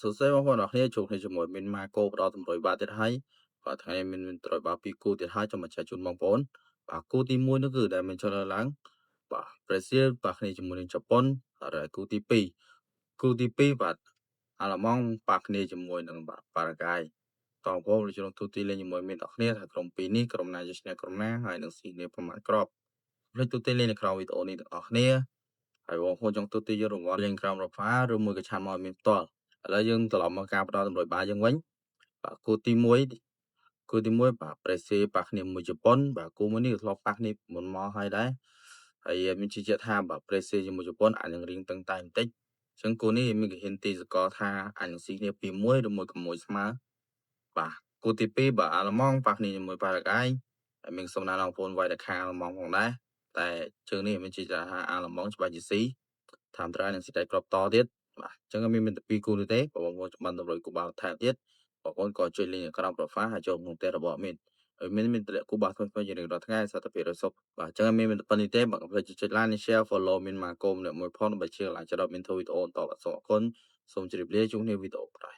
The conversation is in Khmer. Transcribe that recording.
សួស្តីបងប្អូនអរគ្នាជួបគ្នាជាមួយមីនម៉ាកូផ្ដល់តម្រុយបាទទៀតហើយបាទថ្ងៃនេះមានតម្រុយបាទពីរគូទៀតហើយចាំមកចែកជូនបងប្អូនបាទគូទី1នោះគឺដែលមានចូលឡើងបាទប្រេស៊ីលបាទគ្នាជាមួយនឹងជប៉ុនហើយគូទី2បាទអាល្លឺម៉ង់បាទគ្នាជាមួយនឹងបាទប៉ារ៉ាហ្គាយតបងប្អូនចូលទូទីលេងជាមួយមីនអរគ្នាថាក្រុមពីរនេះក្រុមណាជាឈ្នះក្រុមណាហើយនឹងស៊ីគ្នាប្រមាណគ្រាប់លេខទូទីលេងនៅក្រោមវីដេអូនេះទាំងអស់គ្នាហើយបងប្អូនចង់ទូទីយករង្វាន់លេងក្រោមរផាឬមួយក៏ឆានមកឲ្យមានផ្ទាល់ឥឡូវយើងត្រឡប់មកការផ្ដល់តម្រុយបាយយើងវិញបាទគូទី1បាទប្រេស៊ីលប៉ះគ្នាមួយជប៉ុនបាទគូមួយនេះក៏ធ្លាប់ប៉ះគ្នាមុនមកហើយដែរហើយមានជឿជាក់ថាបាទប្រេស៊ីលជាមួយជប៉ុនអាចនឹងរៀងតឹងតែបន្តិចអញ្ចឹងគូនេះមានគេហ៊ានទីសកលថាអាចនឹងស៊ីគ្នា2-1ឬមួយក៏1ស្មើបាទគូទី2បាទអាល្លឺម៉ង់ប៉ះគ្នាជាមួយប៉ារ៉ាហ្គាយហើយមានសំណាងបងប្អូនវាយតែខាងអាល្លឺម៉ង់ផងដែរតែជើងនេះមានជឿថាអាល្លឺម៉ង់ច្បាស់ជាស៊ីតាមត្រានឹងស៊ីតែគ្រាប់តទៀតបាទអញ្ចឹងមានតែ2គូនេះទេបងប្អូនបានតម្រុយគូបាល់ថែមទៀតបងប្អូនក៏ជួយលេងក្រោមប្រូហ្វាល់ហើយចូលក្នុងផ្ទះរបស់មានហើយមានតម្លាក់គូបាល់ថ្មីៗជារៀងរាល់ថ្ងៃសតភាពរសុបបាទអញ្ចឹងមានប៉ុណ្្នេះទេបងប្អូនជួយ like share follow មានមកកុំអ្នកមួយផងដើម្បីជឿឡើងចដោតមានធ្វើវីដេអូបន្តបាទសូមអរគុណសូមជម្រាបលាជួបគ្នាវីដេអូក្រោយ